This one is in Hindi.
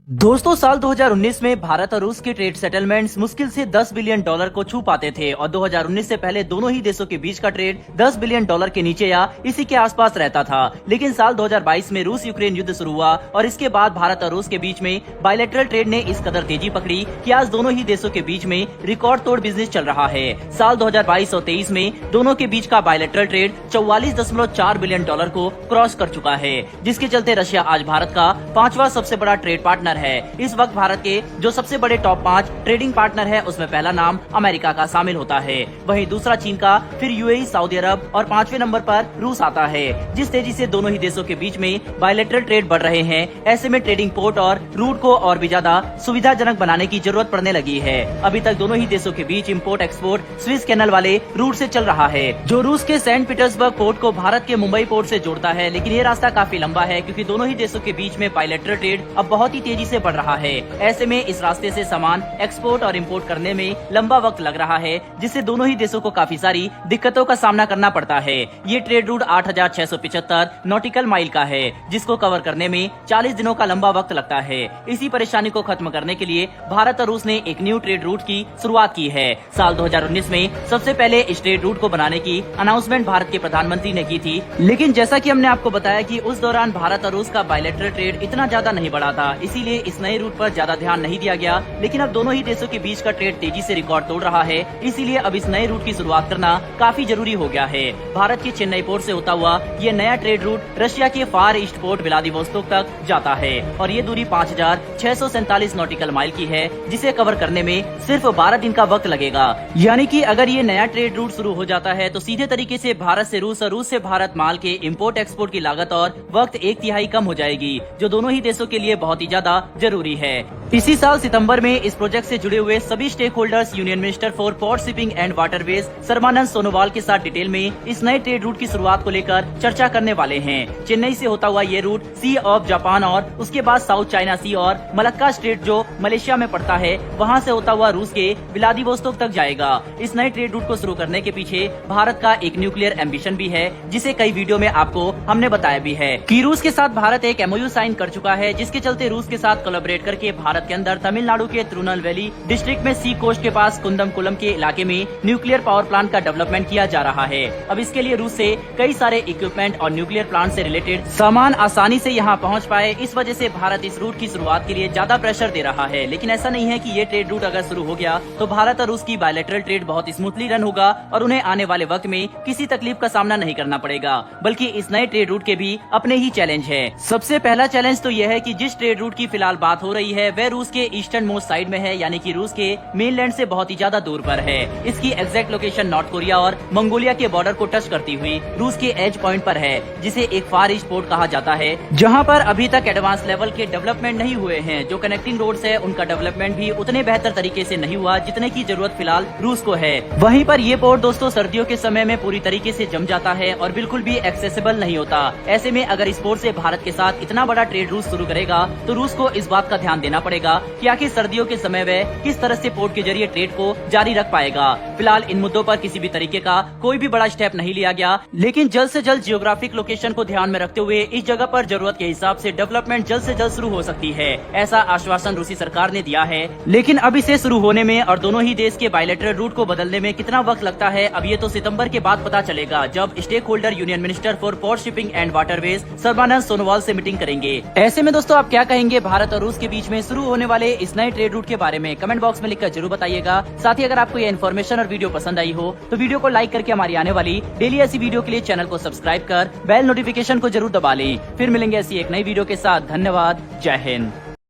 दोस्तों, साल 2019 में भारत और रूस के ट्रेड सेटलमेंट्स मुश्किल से 10 बिलियन डॉलर को छू पाते थे और 2019 से पहले दोनों ही देशों के बीच का ट्रेड 10 बिलियन डॉलर के नीचे या इसी के आसपास रहता था। लेकिन साल 2022 में रूस यूक्रेन युद्ध शुरू हुआ और इसके बाद भारत और रूस के बीच में बायलैटरल ट्रेड ने इस कदर तेजी पकड़ी कि आज दोनों ही देशों के बीच में रिकॉर्ड तोड़ बिजनेस चल रहा है। साल 2022 और 23 में दोनों के बीच का बायलैटरल ट्रेड 44.4 बिलियन डॉलर को क्रॉस कर चुका है, जिसके चलते रशिया आज भारत का 5वां सबसे बड़ा ट्रेड पार्टनर है। इस वक्त भारत के जो सबसे बड़े टॉप 5 ट्रेडिंग पार्टनर है उसमें पहला नाम अमेरिका का शामिल होता है, वहीं दूसरा चीन का, फिर यूएई, सऊदी अरब और 5वें नंबर पर रूस आता है। जिस तेजी से दोनों ही देशों के बीच में बायलैटरल ट्रेड बढ़ रहे हैं, ऐसे में ट्रेडिंग पोर्ट और रूट को और भी ज्यादा सुविधाजनक बनाने की जरूरत पड़ने लगी है। अभी तक दोनों ही देशों के बीच इम्पोर्ट एक्सपोर्ट स्विस कैनल वाले रूट से चल रहा है, जो रूस के सेंट पीटर्सबर्ग पोर्ट को भारत के मुंबई पोर्ट से जोड़ता है। लेकिन ये रास्ता काफी लंबा है, क्योंकि दोनों ही देशों के बीच में बायलैटरल ट्रेड अब बहुत ही तेजी से बढ़ रहा है। ऐसे में इस रास्ते से सामान एक्सपोर्ट और इंपोर्ट करने में लंबा वक्त लग रहा है, जिससे दोनों ही देशों को काफी सारी दिक्कतों का सामना करना पड़ता है। ये ट्रेड रूट 8,675 नॉटिकल माइल का है, जिसको कवर करने में 40 दिनों का लंबा वक्त लगता है। इसी परेशानी को खत्म करने के लिए भारत और रूस ने एक न्यू ट्रेड रूट की शुरुआत की है। साल 2019 में सबसे पहले इस ट्रेड रूट को बनाने की अनाउंसमेंट भारत के प्रधानमंत्री ने की थी। लेकिन जैसा कि हमने आपको बताया कि उस दौरान भारत और रूस का बायलैटरल ट्रेड इतना ज्यादा नहीं बढ़ा था, इसीलिए इस नए रूट पर ज्यादा ध्यान नहीं दिया गया। लेकिन अब दोनों ही देशों के बीच का ट्रेड तेजी से रिकॉर्ड तोड़ रहा है, इसीलिए अब इस नए रूट की शुरुआत करना काफी जरूरी हो गया है। भारत के चेन्नई पोर्ट से होता हुआ ये नया ट्रेड रूट रशिया के फार ईस्ट पोर्ट व्लादिवोस्तोक तक जाता है और ये दूरी 5,647 नॉटिकल माइल की है, जिसे कवर करने में सिर्फ 12 दिन का वक्त लगेगा। यानी कि अगर ये नया ट्रेड रूट शुरू हो जाता है तो सीधे तरीके से भारत से रूस और रूस से भारत माल के इम्पोर्ट एक्सपोर्ट की लागत और वक्त 1/3 कम हो जाएगी, जो दोनों ही देशों के लिए बहुत ही ज्यादा जरूरी है। इसी साल सितंबर में इस प्रोजेक्ट से जुड़े हुए सभी stakeholders union minister for port shipping and waterways Sarbananda Sonowal के साथ डिटेल में इस नए ट्रेड रूट की शुरुआत को लेकर चर्चा करने वाले हैं। चेन्नई से होता हुआ ये रूट सी ऑफ जापान और उसके बाद साउथ चाइना सी और मलक्का स्ट्रेट जो मलेशिया में पड़ता है, वहाँ से होता हुआ रूस के व्लादिवोस्तोक तक जाएगा। इस नए ट्रेड रूट को शुरू करने के पीछे भारत का एक न्यूक्लियर एम्बिशन भी है, जिसे कई वीडियो में आपको हमने बताया भी है कि रूस के साथ भारत एक MOU साइन कर चुका है, जिसके चलते रूस के साथ कोलैबोरेट करके भारत के अंदर तमिलनाडु के तिरुनेलवेली डिस्ट्रिक्ट में सी कोस्ट के पास कुंदमकुलम के इलाके में न्यूक्लियर पावर प्लांट का डेवलपमेंट किया जा रहा है। अब इसके लिए रूस से कई सारे इक्विपमेंट और न्यूक्लियर प्लांट से रिलेटेड सामान आसानी से यहाँ पहुँच पाए, इस वजह से भारत इस रूट की शुरुआत के लिए ज्यादा प्रेशर दे रहा है। लेकिन ऐसा नहीं है कि ये ट्रेड रूट अगर शुरू हो गया तो भारत और रूस की बायलैटरल ट्रेड बहुत स्मूथली रन होगा और उन्हें आने वाले वक्त में किसी तकलीफ का सामना नहीं करना पड़ेगा, बल्कि इस नए ट्रेड रूट के भी अपने ही चैलेंज है। सबसे पहला चैलेंज तो यह है कि जिस ट्रेड रूट की फिलहाल बात हो रही है वह रूस के ईस्टर्न मोस्ट साइड में है, यानी कि रूस के मेनलैंड से बहुत ही ज्यादा दूर पर है। इसकी एग्जैक्ट लोकेशन नॉर्थ कोरिया और मंगोलिया के बॉर्डर को टच करती हुई रूस के एज पॉइंट पर है, जिसे एक फार ईस्ट पोर्ट कहा जाता है, जहां पर अभी तक एडवांस लेवल के डेवलपमेंट नहीं हुए हैं। जो कनेक्टिंग रोड्स है उनका डेवलपमेंट भी उतने बेहतर तरीके से नहीं हुआ जितने की जरूरत फिलहाल रूस को है। वहीं पर ये पोर्ट दोस्तों सर्दियों के समय में पूरी तरीके से जम जाता है और बिल्कुल भी एक्सेसिबल नहीं होता। ऐसे में अगर इस पोर्ट से भारत के साथ इतना बड़ा ट्रेड रूट शुरू करेगा तो रूस को इस बात का ध्यान देना पड़ेगा कि आखिर सर्दियों के समय वह किस तरह से पोर्ट के जरिए ट्रेड को जारी रख पाएगा। फिलहाल इन मुद्दों पर किसी भी तरीके का कोई भी बड़ा स्टेप नहीं लिया गया, लेकिन जल्द से जल्द जियोग्राफिक लोकेशन को ध्यान में रखते हुए इस जगह पर जरूरत के हिसाब से डेवलपमेंट जल्द से जल्द शुरू हो सकती है, ऐसा आश्वासन रूसी सरकार ने दिया है। लेकिन अब इसे शुरू होने में और दोनों ही देश के बायलैटरल रूट को बदलने में कितना वक्त लगता है, अब ये तो सितंबर के बाद पता चलेगा, जब stakeholder union minister for port shipping and waterways Sarbananda Sonowal से मीटिंग करेंगे। ऐसे में दोस्तों आप क्या कहेंगे भारत और रूस के बीच में शुरू होने वाले इस नए ट्रेड रूट के बारे में? कमेंट बॉक्स में लिखकर जरूर बताइएगा। साथ ही अगर आपको ये इन्फॉर्मेशन और वीडियो पसंद आई हो तो वीडियो को लाइक करके हमारी आने वाली डेली ऐसी वीडियो के लिए चैनल को सब्सक्राइब कर बेल नोटिफिकेशन को जरूर दबा लें। फिर मिलेंगे ऐसी एक नई वीडियो के साथ। धन्यवाद। जय हिंद।